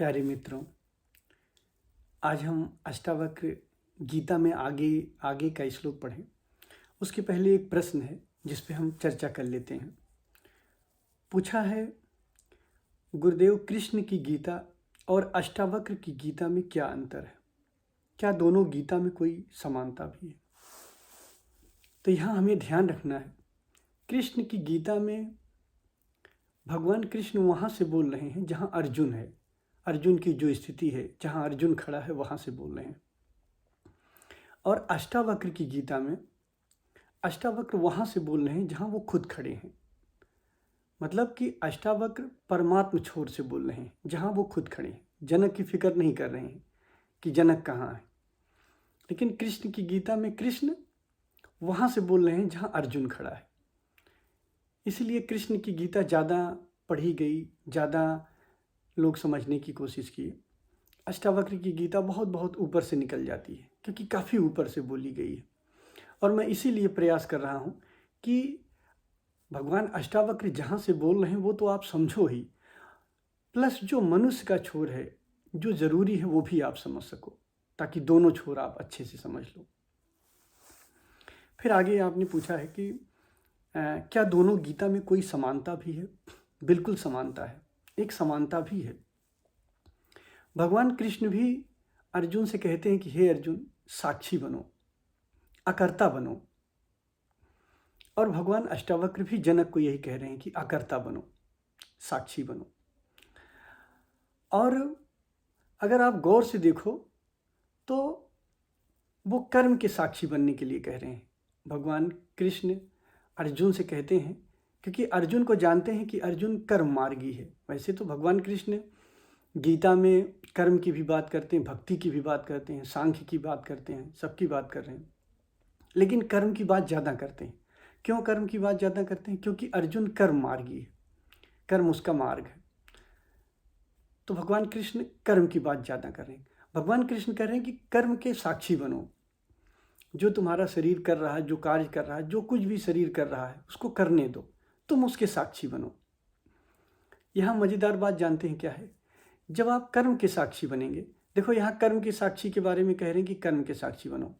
प्यारे मित्रों, आज हम अष्टावक्र गीता में आगे आगे का श्लोक पढ़ें। उसके पहले एक प्रश्न है जिस पे हम चर्चा कर लेते हैं। पूछा है, गुरुदेव, कृष्ण की गीता और अष्टावक्र की गीता में क्या अंतर है? क्या दोनों गीता में कोई समानता भी है? तो यहाँ हमें ध्यान रखना है, कृष्ण की गीता में भगवान कृष्ण वहाँ से बोल रहे हैं जहाँ अर्जुन है। अर्जुन की जो स्थिति है, जहाँ अर्जुन खड़ा है, वहाँ से बोल रहे हैं। और अष्टावक्र की गीता में अष्टावक्र वहाँ से बोल रहे हैं जहाँ वो खुद खड़े हैं। मतलब कि अष्टावक्र परमात्म छोर से बोल रहे हैं जहाँ वो खुद खड़े हैं। जनक की फिक्र नहीं कर रहे हैं कि जनक कहाँ है। लेकिन कृष्ण की गीता में कृष्ण वहाँ से बोल रहे हैं जहाँ अर्जुन खड़ा है। इसलिए कृष्ण की गीता ज़्यादा पढ़ी गई, ज़्यादा लोग समझने की कोशिश किए। अष्टावक्र की गीता बहुत बहुत ऊपर से निकल जाती है क्योंकि काफ़ी ऊपर से बोली गई है। और मैं इसीलिए प्रयास कर रहा हूँ कि भगवान अष्टावक्र जहाँ से बोल रहे हैं वो तो आप समझो ही, प्लस जो मनुष्य का छोर है, जो ज़रूरी है, वो भी आप समझ सको, ताकि दोनों छोर आप अच्छे से समझ लो। फिर आगे आपने पूछा है कि क्या दोनों गीता में कोई समानता भी है? बिल्कुल समानता है, एक समानता भी है। भगवान कृष्ण भी अर्जुन से कहते हैं कि हे अर्जुन, साक्षी बनो, अकर्ता बनो। और भगवान अष्टावक्र भी जनक को यही कह रहे हैं कि अकर्ता बनो, साक्षी बनो। और अगर आप गौर से देखो तो वो कर्म के साक्षी बनने के लिए कह रहे हैं। भगवान कृष्ण अर्जुन से कहते हैं क्योंकि अर्जुन को जानते हैं कि अर्जुन कर्म मार्गी है। वैसे तो भगवान कृष्ण गीता में कर्म की भी बात करते हैं, भक्ति की भी बात करते हैं, सांख्य की बात करते हैं, सबकी बात कर रहे हैं, लेकिन कर्म की बात ज़्यादा करते हैं। क्यों कर्म की बात ज़्यादा करते हैं? क्योंकि अर्जुन कर्म मार्गी है, कर्म उसका मार्ग है। तो भगवान कृष्ण कर्म की बात ज़्यादा कर रहे हैं। भगवान कृष्ण कह रहे हैं कि कर्म के साक्षी बनो। जो तुम्हारा शरीर कर रहा है, जो कार्य कर रहा है, जो कुछ भी शरीर कर रहा है, उसको करने दो, तुम उसके साक्षी बनो। यहाँ मज़ेदार बात जानते हैं क्या है? जब आप कर्म के साक्षी बनेंगे, देखो यहाँ कर्म के साक्षी के बारे में कह रहे हैं कि कर्म के साक्षी बनो,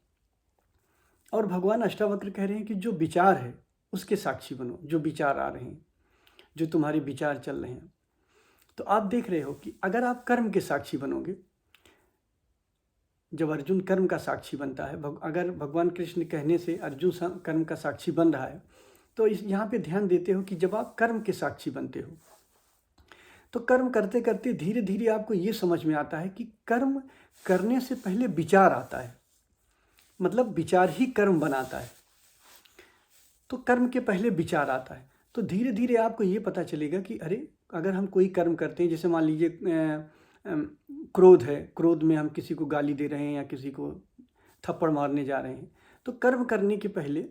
और भगवान अष्टावक्र कह रहे हैं कि जो विचार है उसके साक्षी बनो। जो विचार आ रहे हैं, जो तुम्हारे विचार चल रहे हैं, तो आप देख रहे हो कि अगर आप कर्म के साक्षी बनोगे, जब अर्जुन कर्म का साक्षी बनता है, अगर भगवान कृष्ण कहने से अर्जुन कर्म का साक्षी बन रहा है, तो यहाँ पे ध्यान देते हो कि जब आप कर्म के साक्षी बनते हो तो कर्म करते करते धीरे धीरे आपको ये समझ में आता है कि कर्म करने से पहले विचार आता है। मतलब विचार ही कर्म बनाता है, तो कर्म के पहले विचार आता है। तो धीरे धीरे आपको ये पता चलेगा कि अरे, अगर हम कोई कर्म करते हैं, जैसे मान लीजिए क्रोध है, क्रोध में हम किसी को गाली दे रहे हैं या किसी को थप्पड़ मारने जा रहे हैं, तो कर्म करने के पहले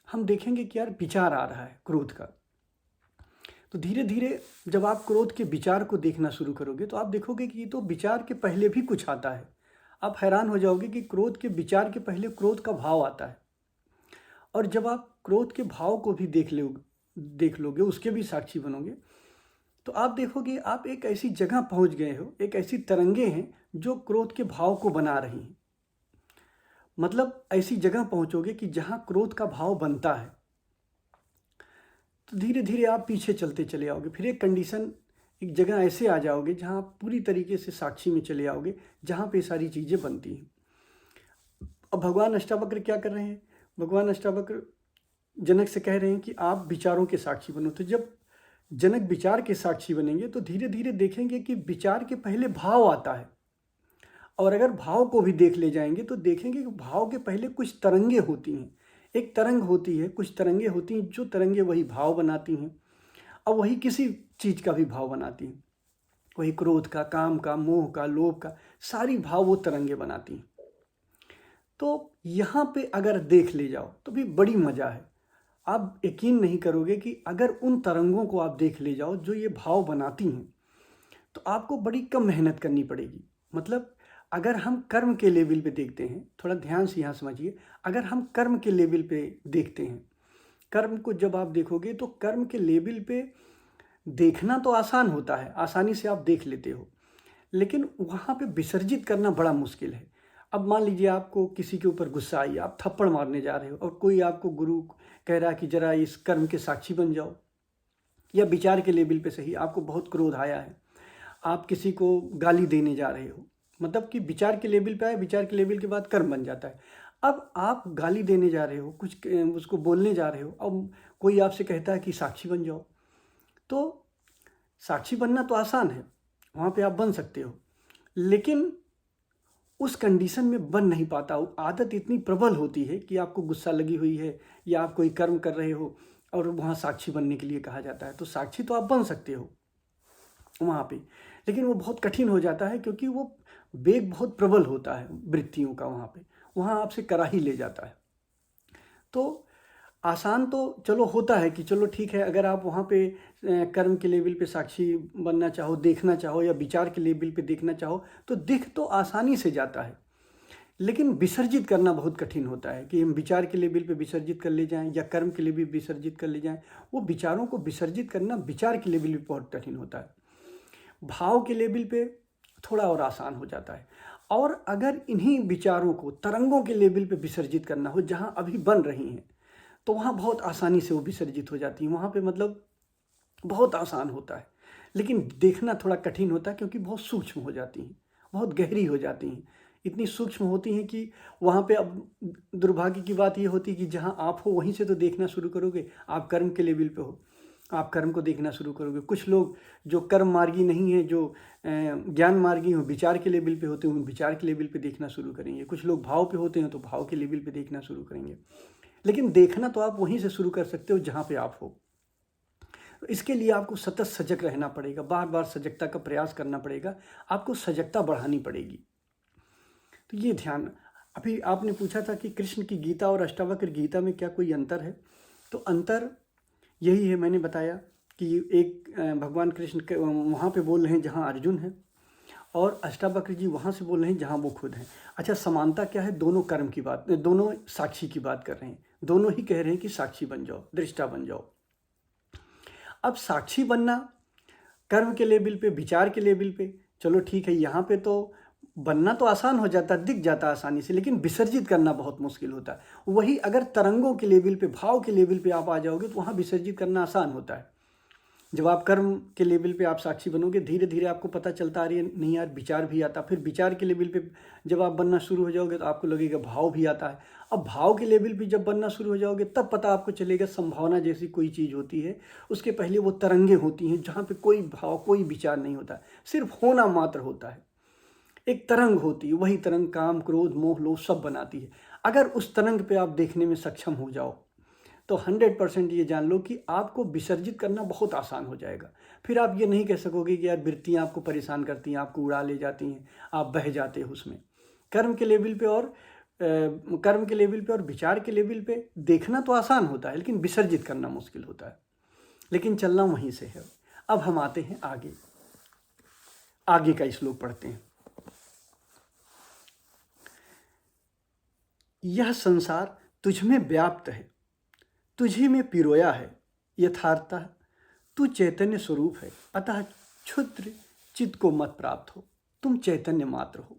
हम देखेंगे कि यार विचार आ रहा है क्रोध का। तो धीरे धीरे जब आप क्रोध के विचार को देखना शुरू करोगे तो आप देखोगे कि ये तो विचार के पहले भी कुछ आता है। आप हैरान हो जाओगे कि क्रोध के विचार के पहले क्रोध का भाव आता है। और जब आप क्रोध के भाव को भी देख लोगे, उसके भी साक्षी बनोगे, तो आप देखोगे आप एक ऐसी जगह पहुंच गए हो, एक ऐसी तरंगे हैं जो क्रोध के भाव को बना रही हैं। मतलब ऐसी जगह पहुंचोगे कि जहां क्रोध का भाव बनता है, तो धीरे धीरे आप पीछे चलते चले आओगे। फिर एक कंडीशन, एक जगह ऐसे आ जाओगे जहां आप पूरी तरीके से साक्षी में चले आओगे, जहां पे सारी चीज़ें बनती हैं। अब भगवान अष्टावक्र क्या कर रहे हैं? भगवान अष्टावक्र जनक से कह रहे हैं कि आप विचारों के साक्षी बनो। तो जब जनक विचार के साक्षी बनेंगे तो धीरे धीरे देखेंगे कि विचार के पहले भाव आता है। और अगर भाव को भी देख ले जाएंगे तो देखेंगे कि भाव के पहले कुछ तरंगे होती हैं। एक तरंग होती है, कुछ तरंगे होती हैं, जो तरंगे वही भाव बनाती हैं, और वही किसी चीज़ का भी भाव बनाती हैं। वही क्रोध का, काम का, मोह का, लोभ का, सारी भाव वो तरंगे बनाती हैं। तो यहाँ पे अगर देख ले जाओ तो भी बड़ी मज़ा है। आप यकीन नहीं करोगे कि अगर उन तरंगों को आप देख ले जाओ जो ये भाव बनाती हैं, तो आपको बड़ी कम मेहनत करनी पड़ेगी। मतलब अगर हम कर्म के लेवल पे देखते हैं, थोड़ा ध्यान से यहाँ समझिए, अगर हम कर्म के लेवल पे देखते हैं, कर्म को जब आप देखोगे तो कर्म के लेवल पे देखना तो आसान होता है, आसानी से आप देख लेते हो, लेकिन वहाँ पे विसर्जित करना बड़ा मुश्किल है। अब मान लीजिए आपको किसी के ऊपर गुस्सा आई, आप थप्पड़ मारने जा रहे हो और कोई आपको गुरु कह रहा है कि जरा इस कर्म के साक्षी बन जाओ, या विचार के लेवल पे सही आपको बहुत क्रोध आया है, आप किसी को गाली देने जा रहे हो, मतलब कि विचार के लेवल पे आए, विचार के लेवल के बाद कर्म बन जाता है। अब आप गाली देने जा रहे हो, कुछ उसको बोलने जा रहे हो, अब कोई आपसे कहता है कि साक्षी बन जाओ, तो साक्षी बनना तो आसान है, वहाँ पे आप बन सकते हो, लेकिन उस कंडीशन में बन नहीं पाता। आदत इतनी प्रबल होती है कि आपको गुस्सा लगी हुई है या आप कोई कर्म कर रहे हो और वहाँ साक्षी बनने के लिए कहा जाता है, तो साक्षी तो आप बन सकते हो वहाँ पे, लेकिन वो बहुत कठिन हो जाता है क्योंकि वो वेग बहुत प्रबल होता है वृत्तियों का, वहाँ आपसे करा ही ले जाता है। तो आसान तो चलो होता है कि चलो ठीक है, अगर आप वहाँ पे कर्म के लेवल पे साक्षी बनना चाहो, देखना चाहो, या विचार के लेवल पे देखना चाहो, तो दिख तो आसानी से जाता है, लेकिन विसर्जित करना बहुत कठिन होता है कि हम विचार के लेवल पे विसर्जित कर ले जाएं या कर्म के लिए भी विसर्जित कर ले जाएं। वो विचारों को विसर्जित करना विचार के लेवल पे बहुत कठिन होता है, भाव के लेवल पे थोड़ा और आसान हो जाता है। और अगर इन्हीं विचारों को तरंगों के लेवल पे विसर्जित करना हो, जहाँ अभी बन रही हैं, तो वहाँ बहुत आसानी से वो विसर्जित हो जाती हैं, वहाँ पे मतलब बहुत आसान होता है, लेकिन देखना थोड़ा कठिन होता है क्योंकि बहुत सूक्ष्म हो जाती हैं, बहुत गहरी हो जाती हैं, इतनी सूक्ष्म होती हैं कि वहाँ पे अब दुर्भाग्य की बात ये होती है कि जहाँ आप हो वहीं से तो देखना शुरू करोगे, आप कर्म के लेवल पे हो, आप कर्म को देखना शुरू करोगे। कुछ लोग जो कर्म मार्गी नहीं है, जो ज्ञान मार्गी हो, विचार के लेवल पे होते हैं, विचार के लेवल पे देखना शुरू करेंगे। कुछ लोग भाव पे होते हैं तो भाव के लेवल पे देखना शुरू करेंगे, लेकिन देखना तो आप वहीं से शुरू कर सकते हो जहाँ पे आप हो। तो इसके लिए आपको सतत सजग रहना पड़ेगा, बार बार सजगता का प्रयास करना पड़ेगा, आपको सजगता बढ़ानी पड़ेगी। तो ये ध्यान। अभी आपने पूछा था कि कृष्ण की गीता और अष्टावक्र गीता में क्या कोई अंतर है, तो अंतर यही है, मैंने बताया कि एक भगवान कृष्ण वहाँ पे बोल रहे हैं जहाँ अर्जुन है, और अष्टावक्र जी वहाँ से बोल रहे हैं जहाँ वो खुद हैं। अच्छा, समानता क्या है? दोनों कर्म की बात, दोनों साक्षी की बात कर रहे हैं, दोनों ही कह रहे हैं कि साक्षी बन जाओ, दृष्टा बन जाओ। अब साक्षी बनना कर्म के लेवल पे, विचार के लेवल पे, चलो ठीक है, यहाँ पे तो बनना तो आसान हो जाता, दिख जाता आसानी से, लेकिन विसर्जित करना बहुत मुश्किल होता है। वही अगर तरंगों के लेवल पे, भाव के लेवल पे आप आ जाओगे तो वहाँ विसर्जित करना आसान होता है। जब आप कर्म के लेवल पे आप साक्षी बनोगे, धीरे धीरे आपको पता चलता आ रही है नहीं यार विचार भी आता, फिर विचार के लेवल पे जब आप बनना शुरू हो जाओगे तो आपको लगेगा भाव भी आता है। अब भाव के लेवल पे जब बनना शुरू हो जाओगे तब पता आपको चलेगा संभावना जैसी कोई चीज़ होती है, उसके पहले वो तरंगे होती हैं जहाँ पे कोई भाव, कोई विचार नहीं होता, सिर्फ होना मात्र होता है। एक तरंग होती है, वही तरंग काम, क्रोध, मोह, लोभ सब बनाती है। अगर उस तरंग पे आप देखने में सक्षम हो जाओ तो 100% ये जान लो कि आपको विसर्जित करना बहुत आसान हो जाएगा। फिर आप ये नहीं कह सकोगे कि यार वृत्तियाँ आपको परेशान करती हैं, आपको उड़ा ले जाती हैं, आप बह जाते हो उसमें। कर्म के लेवल पे और विचार के लेवल पे देखना तो आसान होता है, लेकिन विसर्जित करना मुश्किल होता है, लेकिन चलना वहीं से है। अब हम आते हैं आगे का श्लोक पढ़ते हैं। यह संसार तुझ में व्याप्त है, तुझी में पिरोया है, यथार्थतः तू चैतन्य स्वरूप है, अतः क्षुद्र चित्त को मत प्राप्त हो, तुम चैतन्य मात्र हो।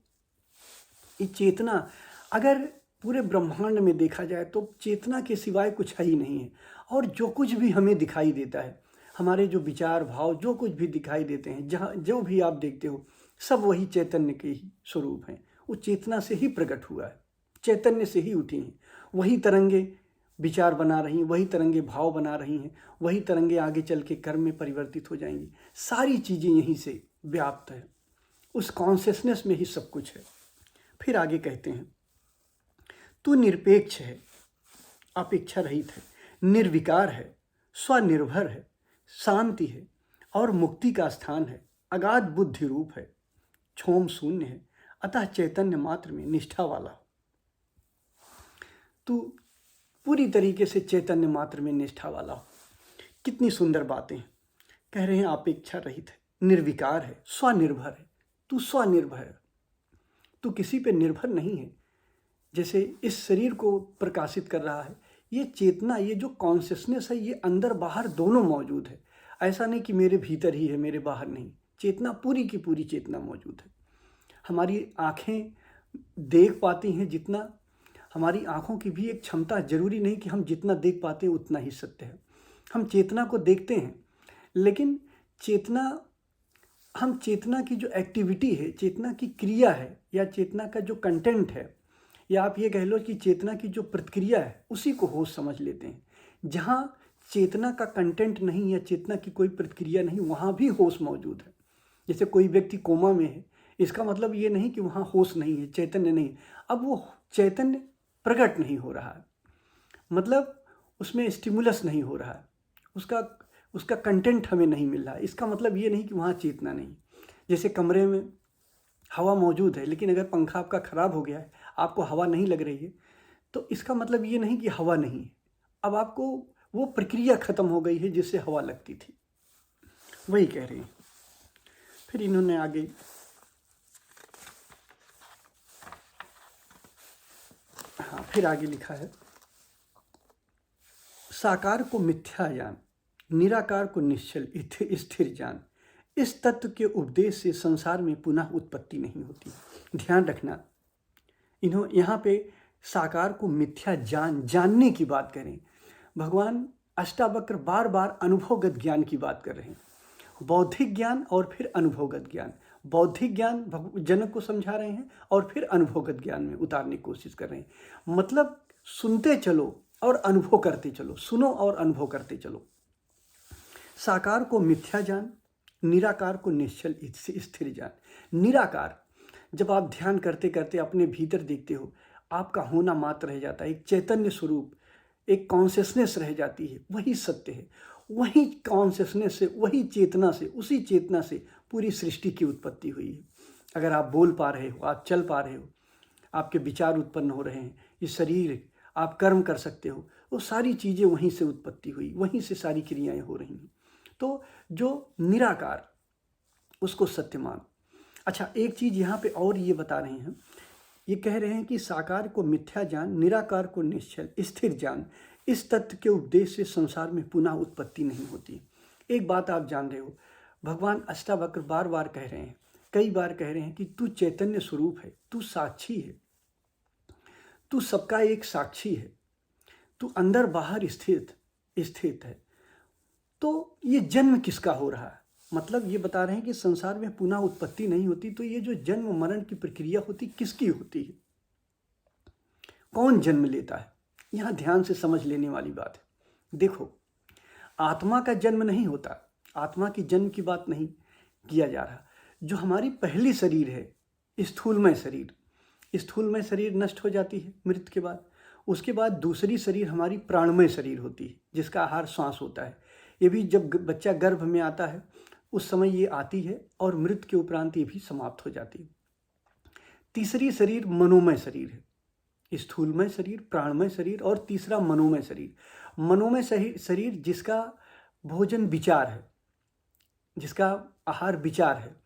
ये चेतना अगर पूरे ब्रह्मांड में देखा जाए तो चेतना के सिवाय कुछ है ही नहीं है, और जो कुछ भी हमें दिखाई देता है, हमारे जो विचार भाव जो कुछ भी दिखाई देते हैं, जहाँ जो भी आप देखते हो, सब वही चैतन्य के ही स्वरूप हैं। वो चेतना से ही प्रकट हुआ है, चैतन्य से ही उठी हैं। वही तरंगे विचार बना रही हैं, वही तरंगे भाव बना रही हैं, वही तरंगे आगे चल के कर्म में परिवर्तित हो जाएंगी। सारी चीज़ें यहीं से व्याप्त है, उस कॉन्शियसनेस में ही सब कुछ है। फिर आगे कहते हैं, तू निरपेक्ष है, अपेक्षा रहित है, निर्विकार है, स्वनिर्भर है, शांति है और मुक्ति का स्थान है, अगाध बुद्धि रूप है, क्षोम शून्य है, अतः चैतन्य मात्र में निष्ठा वाला। तू पूरी तरीके से चैतन्य मात्र में निष्ठा वाला हो। कितनी सुंदर बातें कह रहे हैं। अपेक्षा रहित है, निर्विकार है, स्वनिर्भर है। तू स्वनिर्भर है, तू किसी पे निर्भर नहीं है। जैसे इस शरीर को प्रकाशित कर रहा है, ये चेतना, ये जो कॉन्शियसनेस है, ये अंदर बाहर दोनों मौजूद है। ऐसा नहीं कि मेरे भीतर ही है, मेरे बाहर नहीं। चेतना पूरी की पूरी चेतना मौजूद है। हमारी आँखें देख पाती हैं जितना, हमारी आँखों की भी एक क्षमता, जरूरी नहीं कि हम जितना देख पाते हैं उतना ही सत्य है। हम चेतना को देखते हैं, लेकिन हम चेतना की जो एक्टिविटी है, चेतना की क्रिया है, या चेतना का जो कंटेंट है, या आप ये कह लो कि चेतना की जो प्रतिक्रिया है, उसी को होश समझ लेते हैं। जहाँ चेतना का कंटेंट नहीं या चेतना की कोई प्रतिक्रिया नहीं, वहाँ भी होश मौजूद है। जैसे कोई व्यक्ति कोमा में है, इसका मतलब ये नहीं कि वहाँ होश नहीं है, चैतन्य नहीं। अब वो चैतन्य प्रकट नहीं हो रहा है, मतलब उसमें स्टिमुलस नहीं हो रहा है, उसका कंटेंट हमें नहीं मिल रहा है। इसका मतलब ये नहीं कि वहाँ चेतना नहीं। जैसे कमरे में हवा मौजूद है, लेकिन अगर पंखा आपका ख़राब हो गया है, आपको हवा नहीं लग रही है, तो इसका मतलब ये नहीं कि हवा नहीं है। अब आपको वो प्रक्रिया ख़त्म हो गई है जिससे हवा लगती थी, वही कह रहे हैं। फिर इन्होंने आगे फिर आगे लिखा है, साकार को मिथ्या जान, निराकार को निश्चल स्थिर जान। इस तत्व के उपदेश से संसार में पुनः उत्पत्ति नहीं होती। ध्यान रखना, यहाँ पे साकार को मिथ्या जानने की बात करें। भगवान अष्टावक्र बार बार अनुभवगत ज्ञान की बात कर रहे हैं, बौद्धिक ज्ञान और फिर अनुभवगत ज्ञान। बौद्धिक ज्ञान जनक को समझा रहे हैं और फिर अनुभवगत ज्ञान में उतारने की कोशिश कर रहे हैं। मतलब सुनते चलो और अनुभव करते चलो, सुनो और अनुभव करते चलो। साकार को मिथ्या जान, निराकार को निश्चल स्थिर जान। निराकार, जब आप ध्यान करते करते अपने भीतर देखते हो, आपका होना मात्र रह जाता है, एक चैतन्य स्वरूप, एक कॉन्शियसनेस रह जाती है, वही सत्य है। वही कॉन्शियसनेस से, वही चेतना से, उसी चेतना से पूरी सृष्टि की उत्पत्ति हुई है। अगर आप बोल पा रहे हो, आप चल पा रहे हो, आपके विचार उत्पन्न हो रहे हैं, ये शरीर, आप कर्म कर सकते हो, वो सारी चीज़ें वहीं से उत्पत्ति हुई, वहीं से सारी क्रियाएं हो रही हैं। तो जो निराकार, उसको सत्य मान। अच्छा, एक चीज़ यहाँ पे और ये बता रहे हैं, ये कह रहे हैं कि साकार को मिथ्या जान, निराकार को निश्चल स्थिर जान। इस तत्व के उपदेश से संसार में पुनः उत्पत्ति नहीं होती। एक बात आप जान रहे हो, भगवान अष्टावक्र बार बार कह रहे हैं, कई बार कह रहे हैं कि तू चैतन्य स्वरूप है, तू साक्षी है, तू सबका एक साक्षी है, तू अंदर बाहर स्थित है। तो ये जन्म किसका हो रहा है? मतलब ये बता रहे हैं कि संसार में पुनः उत्पत्ति नहीं होती। तो ये जो जन्म मरण की प्रक्रिया होती, किसकी होती है? कौन जन्म लेता है? यहाँ ध्यान से समझ लेने वाली बात है। देखो, आत्मा का जन्म नहीं होता, आत्मा की जन्म की बात नहीं किया जा रहा। जो हमारी पहली शरीर है, स्थूलमय शरीर नष्ट हो जाती है मृत्यु के बाद। उसके बाद दूसरी शरीर हमारी प्राणमय शरीर होती है, जिसका आहार श्वास होता है। ये भी जब बच्चा गर्भ में आता है, उस समय ये आती है और मृत्यु के उपरांत ये भी समाप्त हो जाती है। तीसरी शरीर मनोमय शरीर है, स्थूलमय शरीर, प्राणमय शरीर और तीसरा मनोमय शरीर। मनोमय शरीर जिसका भोजन विचार है, जिसका आहार विचार है।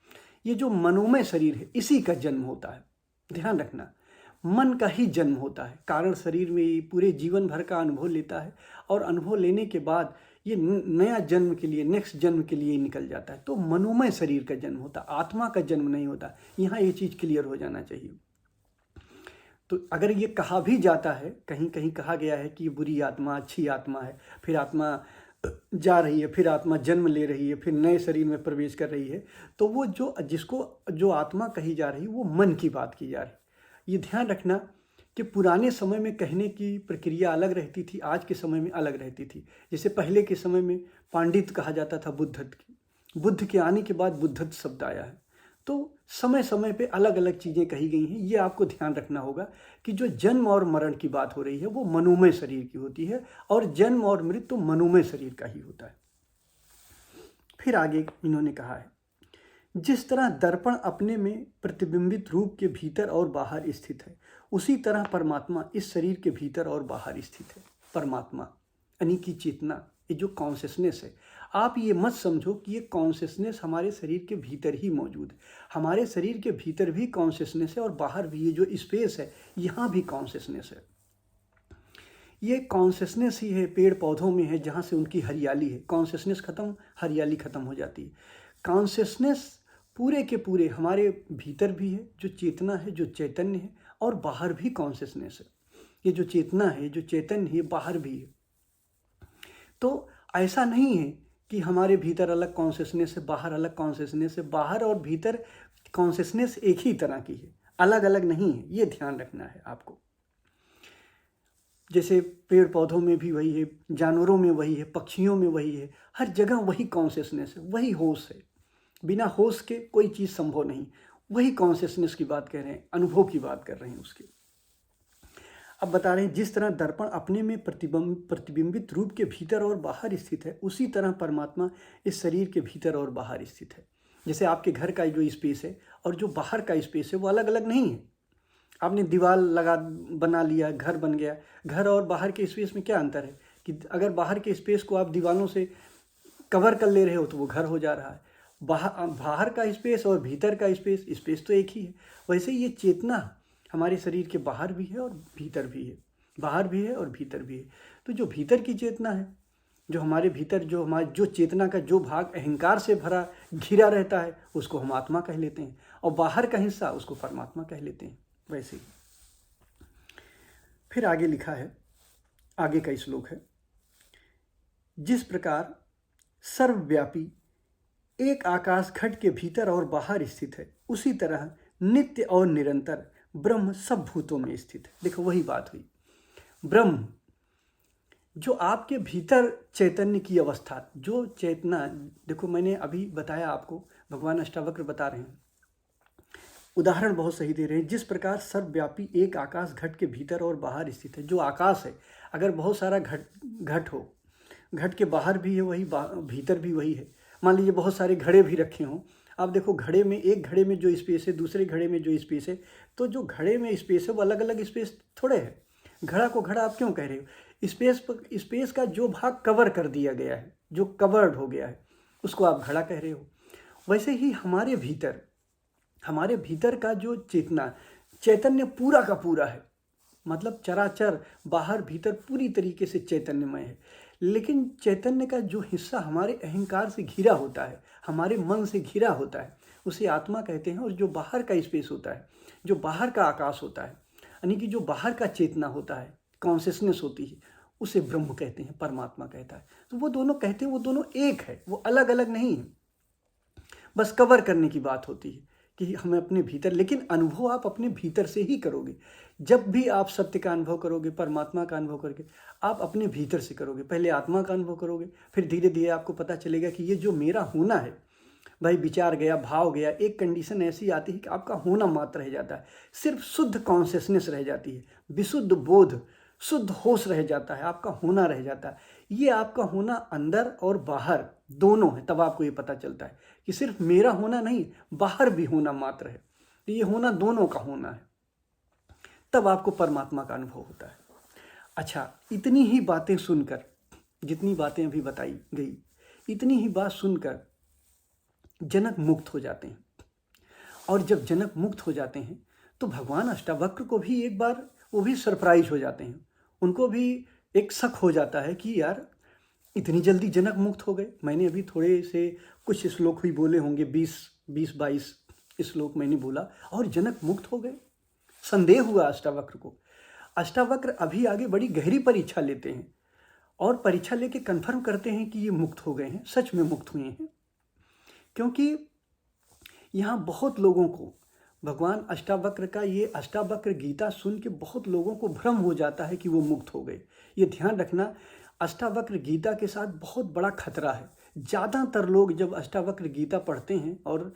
ये जो मनोमय शरीर है, इसी का जन्म होता है। ध्यान रखना, मन का ही जन्म होता है। कारण शरीर में ये पूरे जीवन भर का अनुभव लेता है और अनुभव लेने के बाद ये नया जन्म के लिए, नेक्स्ट जन्म के लिए निकल जाता है। तो मनोमय शरीर का जन्म होता है, आत्मा का जन्म नहीं होता। यहाँ ये चीज़ क्लियर हो जाना चाहिए। तो अगर ये कहा भी जाता है, कहीं कहीं कहा गया है कि ये बुरी आत्मा, अच्छी आत्मा है, फिर आत्मा जा रही है, फिर आत्मा जन्म ले रही है, फिर नए शरीर में प्रवेश कर रही है, तो वो जो आत्मा कही जा रही है, वो मन की बात की जा रही है। ये ध्यान रखना कि पुराने समय में कहने की प्रक्रिया अलग रहती थी, आज के समय में अलग रहती थी। जैसे पहले के समय में पांडित कहा जाता था बुद्ध के आने के बाद बुद्धत्व शब्द आया है। तो समय समय पे अलग अलग चीज़ें कही गई हैं। ये आपको ध्यान रखना होगा कि जो जन्म और मरण की बात हो रही है, वो मनोमय शरीर की होती है, और जन्म और मृत्यु मनोमय शरीर का ही होता है। फिर आगे इन्होंने कहा है, जिस तरह दर्पण अपने में प्रतिबिंबित रूप के भीतर और बाहर स्थित है, उसी तरह परमात्मा इस शरीर के भीतर और बाहर स्थित है। परमात्मा यानी कि चेतना, ये जो कॉन्शियसनेस है, आप ये मत समझो कि ये कॉन्शियसनेस हमारे शरीर के भीतर ही मौजूद है। हमारे शरीर के भीतर भी कॉन्शियसनेस है और बाहर भी, ये जो स्पेस है, यहाँ भी कॉन्शियसनेस है। ये कॉन्शियसनेस ही है, पेड़ पौधों में है, जहाँ से उनकी हरियाली है। कॉन्शियसनेस खत्म, हरियाली खत्म हो जाती है। कॉन्शियसनेस पूरे के पूरे हमारे भीतर भी है जो चेतना है, जो चैतन्य है, और बाहर भी कॉन्शियसनेस है। ये जो चेतना है, जो चैतन्य है, बाहर भी है। तो ऐसा नहीं है कि हमारे भीतर अलग कॉन्शियसनेस है, बाहर अलग कॉन्शियसनेस है। बाहर और भीतर कॉन्शियसनेस एक ही तरह की है, अलग अलग नहीं है। ये ध्यान रखना है आपको। जैसे पेड़ पौधों में भी वही है, जानवरों में वही है, पक्षियों में वही है, हर जगह वही कॉन्शियसनेस है, वही होश है। बिना होश के कोई चीज़ संभव नहीं। वही कॉन्शियसनेस की बात कर रहे हैं, अनुभव की बात कर रहे हैं उसकी। अब बता रहे हैं जिस तरह दर्पण अपने में प्रतिबिंबित रूप के भीतर और बाहर स्थित है, उसी तरह परमात्मा इस शरीर के भीतर और बाहर स्थित है। जैसे आपके घर का जो स्पेस है और जो बाहर का स्पेस है वो अलग अलग नहीं है। आपने दीवार बना लिया, घर बन गया। घर और बाहर के स्पेस में क्या अंतर है कि अगर बाहर के स्पेस को आप दीवारों से कवर कर ले रहे हो तो वो घर हो जा रहा है। बाहर का स्पेस और भीतर का स्पेस तो एक ही है। वैसे ये चेतना हमारे शरीर के बाहर भी है और भीतर भी है, बाहर भी है और भीतर भी है। तो जो भीतर की चेतना है, जो हमारे भीतर जो चेतना का जो भाग अहंकार से भरा घिरा रहता है, उसको हम आत्मा कह लेते हैं, और बाहर का हिस्सा उसको परमात्मा कह लेते हैं। वैसे ही फिर आगे लिखा है, आगे का श्लोक है, जिस प्रकार सर्वव्यापी एक आकाश घट के भीतर और बाहर स्थित है, उसी तरह नित्य और निरंतर ब्रह्म सब भूतों में स्थित है। देखो वही बात हुई। ब्रह्म जो आपके भीतर चैतन्य की अवस्था, जो चेतना, देखो मैंने अभी बताया आपको, भगवान अष्टावक्र बता रहे हैं, उदाहरण बहुत सही दे रहे हैं। जिस प्रकार सर्वव्यापी एक आकाश घट के भीतर और बाहर स्थित है। जो आकाश है, अगर बहुत सारा घट हो, घट के बाहर भी है वही, भीतर भी वही है। मान लीजिए बहुत सारे घड़े भी रखे हों, आप देखो घड़े में, एक घड़े में जो स्पेस है, दूसरे घड़े में जो स्पेस है, तो जो घड़े में स्पेस है वो अलग अलग स्पेस थोड़े है। घड़ा को घड़ा आप क्यों कह रहे हो? स्पेस का जो भाग कवर कर दिया गया है, जो कवर्ड हो गया है, उसको आप घड़ा कह रहे हो। वैसे ही हमारे भीतर का जो चैतन्य पूरा का पूरा है, मतलब चराचर बाहर भीतर पूरी तरीके से चैतन्यमय है। लेकिन चैतन्य का जो हिस्सा हमारे अहंकार से घिरा होता है, हमारे मन से घिरा होता है, उसे आत्मा कहते हैं। और जो बाहर का स्पेस होता है, जो बाहर का आकाश होता है, यानी कि जो बाहर का चेतना होता है, कॉन्शियसनेस होती है, उसे ब्रह्म कहते हैं, परमात्मा कहता है। तो वो दोनों कहते हैं, वो दोनों एक है, वो अलग अलग नहीं है। बस कवर करने की बात होती है कि हमें अपने भीतर, लेकिन अनुभव आप अपने भीतर से ही करोगे। जब भी आप सत्य का अनुभव करोगे, परमात्मा का अनुभव करके, आप अपने भीतर से करोगे। पहले आत्मा का अनुभव करोगे, फिर धीरे धीरे आपको पता चलेगा कि ये जो मेरा होना है, भाई विचार गया, भाव गया, एक कंडीशन ऐसी आती है कि आपका होना मात्र रह जाता है, सिर्फ शुद्ध कॉन्शियसनेस रह जाती है, विशुद्ध बोध, शुद्ध होश रह जाता है, आपका होना रह जाता है। ये आपका होना अंदर और बाहर दोनों है। तब आपको ये पता चलता है कि सिर्फ मेरा होना नहीं, बाहर भी होना मात्र है। ये होना दोनों का होना है। तब आपको परमात्मा का अनुभव होता है। अच्छा, इतनी ही बातें सुनकर, जितनी बातें अभी बताई गई, इतनी ही बात सुनकर जनक मुक्त हो जाते हैं। और जब जनक मुक्त हो जाते हैं तो भगवान अष्टावक्र को भी एक बार वो भी सरप्राइज हो जाते हैं। उनको भी एक शक हो जाता है कि यार इतनी जल्दी जनक मुक्त हो गए। मैंने अभी थोड़े से कुछ श्लोक ही बोले होंगे, 20-22 श्लोक मैंने बोला, और जनक मुक्त हो गए। संदेह हुआ अष्टावक्र को। अष्टावक्र अभी आगे बड़ी गहरी परीक्षा लेते हैं और परीक्षा लेके कन्फर्म करते हैं कि ये मुक्त हो गए हैं, सच में मुक्त हुए हैं। क्योंकि यहाँ बहुत लोगों को भगवान अष्टावक्र का ये अष्टावक्र गीता सुन के बहुत लोगों को भ्रम हो जाता है कि वो मुक्त हो गए। ये ध्यान रखना, अष्टावक्र गीता के साथ बहुत बड़ा खतरा है। ज़्यादातर लोग जब अष्टावक्र गीता पढ़ते हैं और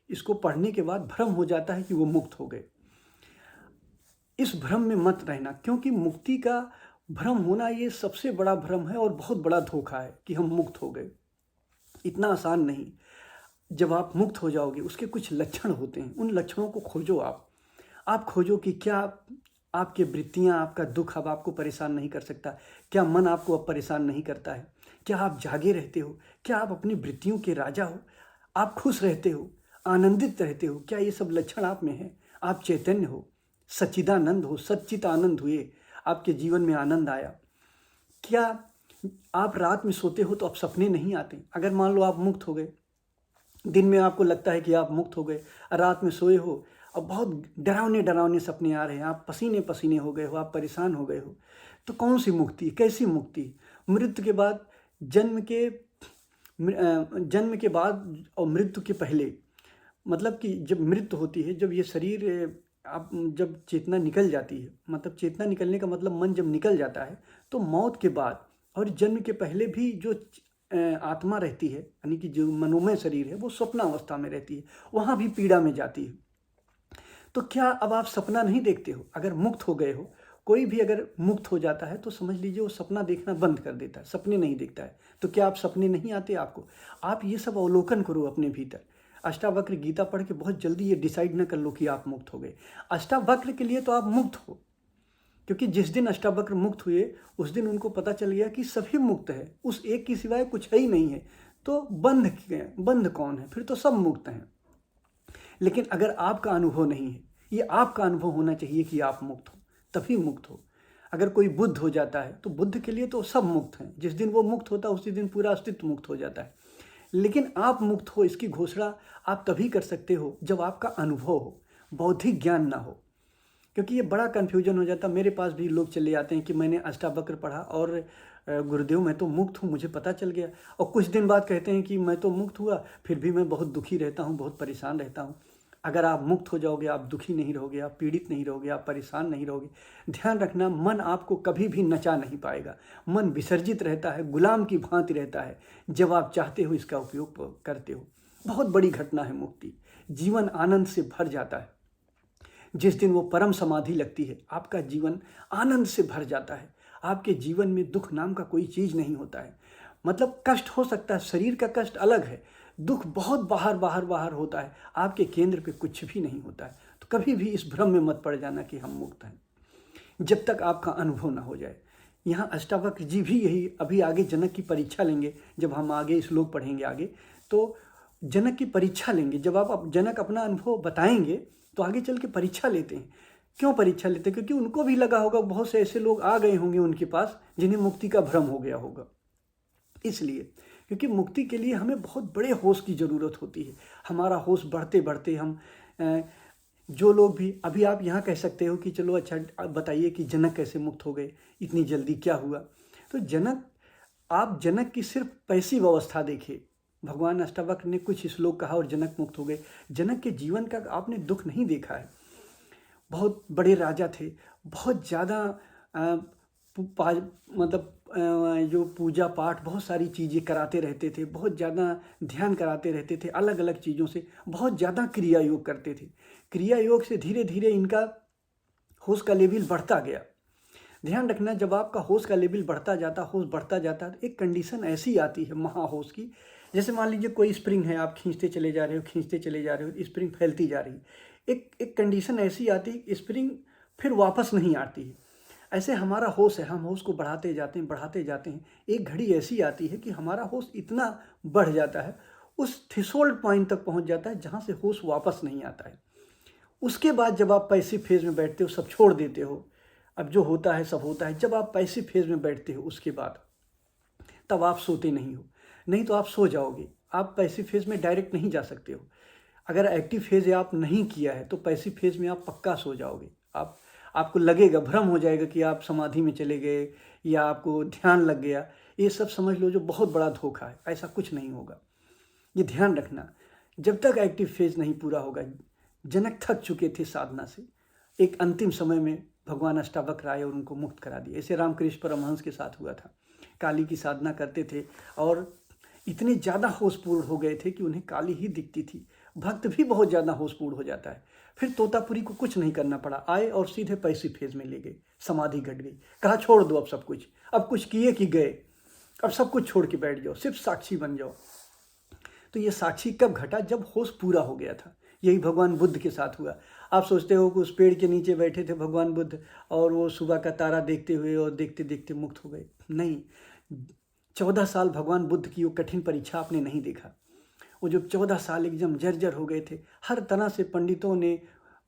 इसको पढ़ने के बाद भ्रम हो जाता है कि वो मुक्त हो गए। इस भ्रम में मत रहना, क्योंकि मुक्ति का भ्रम होना ये सबसे बड़ा भ्रम है और बहुत बड़ा धोखा है कि हम मुक्त हो गए। इतना आसान नहीं। जब आप मुक्त हो जाओगे उसके कुछ लक्षण होते हैं, उन लक्षणों को खोजो। आप खोजो कि क्या आपके वृत्तियां, आपका दुख अब आपको परेशान नहीं कर सकता, क्या मन आपको अब परेशान नहीं करता है, क्या आप जागे रहते हो, क्या आप अपनी वृत्तियों के राजा हो, आप खुश रहते हो, आनंदित रहते हो, क्या ये सब लक्षण आप में है, आप चैतन्य हो, सच्चिदानंद हो, सच्चित आनंद हुए, आपके जीवन में आनंद आया, क्या आप रात में सोते हो तो अब सपने नहीं आते। अगर मान लो आप मुक्त हो गए दिन में आपको लगता है कि आप मुक्त हो गए, रात में सोए हो और बहुत डरावने डरावने सपने आ रहे हैं, आप पसीने पसीने हो गए हो, आप परेशान हो गए हो। तो कौन सी मुक्ति, कैसी मुक्ति? मृत्यु के बाद, जन्म के बाद और मृत्यु के पहले, मतलब कि जब मृत्यु होती है, जब ये शरीर आप जब चेतना निकल जाती है, मतलब चेतना निकलने का मतलब मन जब निकल जाता है, तो मौत के बाद और जन्म के पहले भी जो आत्मा रहती है, यानी कि जो मनोमय शरीर है, वो स्वप्नावस्था में रहती है, वहाँ भी पीड़ा में जाती है। तो क्या अब आप सपना नहीं देखते हो? अगर मुक्त हो गए हो, कोई भी अगर मुक्त हो जाता है तो समझ लीजिए वो सपना देखना बंद कर देता है, सपने नहीं देखता है। तो क्या आप सपने नहीं आते आपको? आप ये सब अवलोकन करो अपने भीतर। अष्टावक्र गीता पढ़ के बहुत जल्दी ये डिसाइड न कर लो कि आप मुक्त हो गए। अष्टावक्र के लिए तो आप मुक्त हो, क्योंकि जिस दिन अष्टावक्र मुक्त हुए उस दिन उनको पता चल गया कि सभी मुक्त है, उस एक की सिवाय कुछ है ही नहीं है। तो बंध कौन है? फिर तो सब मुक्त हैं। लेकिन अगर आपका अनुभव नहीं है, ये आपका अनुभव होना चाहिए कि आप मुक्त हो, तभी मुक्त हो। अगर कोई बुद्ध हो जाता है तो बुद्ध के लिए तो सब मुक्त हैं, जिस दिन वो मुक्त होता है उसी दिन पूरा अस्तित्व मुक्त हो जाता है। लेकिन आप मुक्त हो इसकी घोषणा आप तभी कर सकते हो जब आपका अनुभव हो, बौद्धिक ज्ञान ना हो। क्योंकि ये बड़ा कन्फ्यूजन हो जाता है। मेरे पास भी लोग चले आते हैं कि मैंने अष्टावक्र पढ़ा और गुरुदेव मैं तो मुक्त हूँ, मुझे पता चल गया। और कुछ दिन बाद कहते हैं कि मैं तो मुक्त हुआ, फिर भी मैं बहुत दुखी रहता हूँ, बहुत परेशान रहता हूँ। अगर आप मुक्त हो जाओगे, आप दुखी नहीं रहोगे, आप पीड़ित नहीं रहोगे, आप परेशान नहीं रहोगे। ध्यान रखना, मन आपको कभी भी नचा नहीं पाएगा। मन विसर्जित रहता है, गुलाम की भांति रहता है, जब आप चाहते हो इसका उपयोग करते हो। बहुत बड़ी घटना है मुक्ति, जीवन आनंद से भर जाता है। जिस दिन वो परम समाधि लगती है, आपका जीवन आनंद से भर जाता है। आपके जीवन में दुख नाम का कोई चीज़ नहीं होता है। मतलब कष्ट हो सकता है, शरीर का कष्ट अलग है, दुख बहुत बाहर बाहर बाहर होता है, आपके केंद्र पे कुछ भी नहीं होता है। तो कभी भी इस भ्रम में मत पड़ जाना कि हम मुक्त हैं, जब तक आपका अनुभव ना हो जाए। यहाँ अष्टावक्र जी भी यही, अभी आगे जनक की परीक्षा लेंगे, जब हम आगे श्लोक पढ़ेंगे आगे, तो जनक की परीक्षा लेंगे। जब आप जनक अपना अनुभव बताएंगे तो आगे चल के परीक्षा लेते हैं। क्यों परीक्षा लेते हैं? क्योंकि उनको भी लगा होगा, बहुत से ऐसे लोग आ गए होंगे उनके पास जिन्हें मुक्ति का भ्रम हो गया होगा। इसलिए, क्योंकि मुक्ति के लिए हमें बहुत बड़े होश की ज़रूरत होती है। हमारा होश बढ़ते बढ़ते हम जो लोग भी, अभी आप यहाँ कह सकते हो कि चलो अच्छा बताइए कि जनक कैसे मुक्त हो गए, इतनी जल्दी क्या हुआ? तो आप जनक की सिर्फ पैसिव अवस्था देखिए। भगवान अष्टावक्र ने कुछ श्लोक कहा और जनक मुक्त हो गए। जनक के जीवन का आपने दुख नहीं देखा है। बहुत बड़े राजा थे, बहुत ज़्यादा मतलब जो पूजा पाठ बहुत सारी चीज़ें कराते रहते थे, बहुत ज़्यादा ध्यान कराते रहते थे, अलग अलग चीज़ों से बहुत ज़्यादा क्रिया योग करते थे। क्रिया योग से धीरे धीरे इनका होश का लेवल बढ़ता गया। ध्यान रखना, जब आपका होश का लेवल बढ़ता जाता, होश बढ़ता जाता, तो एक कंडीशन ऐसी आती है महाहोश की, जैसे मान लीजिए कोई स्प्रिंग है, आप खींचते चले जा रहे हो, खींचते चले जा रहे हो, स्प्रिंग फैलती जा रही है। एक कंडीशन ऐसी आती है, स्प्रिंग फिर वापस नहीं आती है। ऐसे हमारा होश है, हम होश को बढ़ाते जाते हैं, बढ़ाते जाते हैं। एक घड़ी ऐसी आती है कि हमारा होश इतना बढ़ जाता है, उस थ्रेशोल्ड पॉइंट तक पहुंच जाता है जहां से होश वापस नहीं आता है। उसके बाद जब आप पैसिव फेज में बैठते हो, सब छोड़ देते हो, अब जो होता है सब होता है। जब आप पैसिव फेज में बैठते हो उसके बाद, तब आप सोते नहीं हो, नहीं तो आप सो जाओगे। आप पैसिव फेज में डायरेक्ट नहीं जा सकते हो। अगर एक्टिव फेज आप नहीं किया है तो पैसिव फेज में आप पक्का सो जाओगे। आपको लगेगा, भ्रम हो जाएगा कि आप समाधि में चले गए या आपको ध्यान लग गया। ये सब समझ लो जो बहुत बड़ा धोखा है, ऐसा कुछ नहीं होगा। ये ध्यान रखना, जब तक एक्टिव फेज नहीं पूरा होगा। जनक थक चुके थे साधना से, एक अंतिम समय में भगवान अष्टावक्र आए और उनको मुक्त करा दिया। ऐसे रामकृष्ण परमहंस के साथ हुआ था। काली की साधना करते थे और इतने ज़्यादा होशपूर्ण हो गए थे कि उन्हें काली ही दिखती थी। भक्त भी बहुत ज़्यादा होशपूर्ण हो जाता है। फिर तोतापुरी को कुछ नहीं करना पड़ा, आए और सीधे पैसिव फेज में ले गए, समाधि घट गई। कहा छोड़ दो अब सब कुछ, अब कुछ किए कि गए, अब सब कुछ छोड़ के बैठ जाओ, सिर्फ साक्षी बन जाओ। तो ये साक्षी कब घटा? जब होश पूरा हो गया था। यही भगवान बुद्ध के साथ हुआ। आप सोचते हो कि उस पेड़ के नीचे बैठे थे भगवान बुद्ध और वो सुबह का तारा देखते हुए और देखते देखते मुक्त हो गए? नहीं, 14 साल भगवान बुद्ध की वो कठिन परीक्षा आपने नहीं देखा। वो जो 14 साल एकदम जर्जर हो गए थे, हर तरह से पंडितों ने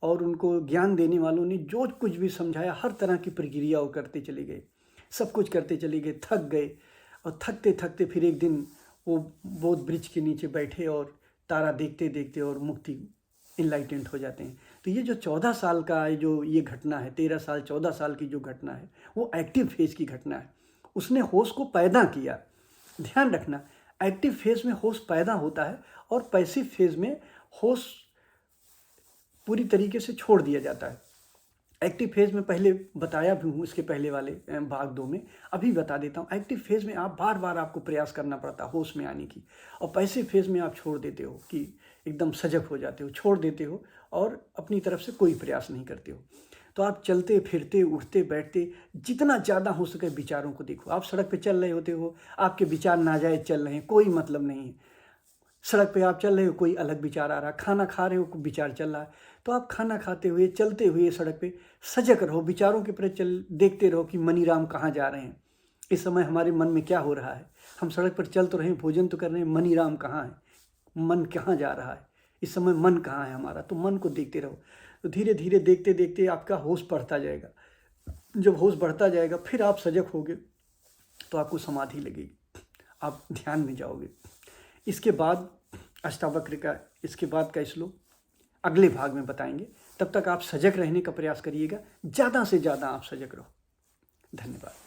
और उनको ज्ञान देने वालों ने जो कुछ भी समझाया, हर तरह की प्रक्रिया वो करते चले गए, सब कुछ करते चले गए, थक गए। और थकते थकते फिर एक दिन वो बोध वृक्ष के नीचे बैठे और तारा देखते देखते और मुक्ति इनलाइटेंट हो जाते हैं। तो ये जो 14 साल का जो ये घटना है, 13 साल 14 साल की जो घटना है, वो एक्टिव फेज की घटना है। उसने होश को पैदा किया। ध्यान रखना, एक्टिव फेज में होश पैदा होता है और पैसिव फेज में होश पूरी तरीके से छोड़ दिया जाता है। एक्टिव फेज में पहले बताया भी हूँ, इसके पहले वाले भाग 2 में, अभी बता देता हूँ। एक्टिव फेज में आप बार बार आपको प्रयास करना पड़ता है होश में आने की, और पैसिव फेज में आप छोड़ देते हो कि एकदम सजग हो जाते हो, छोड़ देते हो और अपनी तरफ से कोई प्रयास नहीं करते हो। तो आप चलते फिरते उठते बैठते जितना ज़्यादा हो सके विचारों को देखो। आप सड़क पे चल रहे होते हो, आपके विचार नाजायज चल रहे हैं, कोई मतलब नहीं है। सड़क पे आप चल रहे हो, कोई अलग विचार आ रहा है। खाना खा रहे हो, कोई विचार चल रहा है, तो आप खाना खाते हुए चलते हुए सड़क पे सजग रहो, विचारों के प्रति देखते रहो कि मनीराम कहाँ जा रहे हैं, इस समय हमारे मन में क्या हो रहा है। हम सड़क पर चल तो रहे हैं, भोजन तो कर रहे हैं, मनीराम कहाँ है, मन कहाँ जा रहा है, इस समय मन कहाँ है हमारा। तो मन को देखते रहो। तो धीरे धीरे देखते देखते आपका होश बढ़ता जाएगा। जब होश बढ़ता जाएगा फिर आप सजग होगे तो आपको समाधि लगेगी, आप ध्यान में जाओगे। इसके बाद अष्टावक्र का इसके बाद का श्लोक अगले भाग में बताएंगे। तब तक आप सजग रहने का प्रयास करिएगा, ज़्यादा से ज़्यादा आप सजग रहो। धन्यवाद।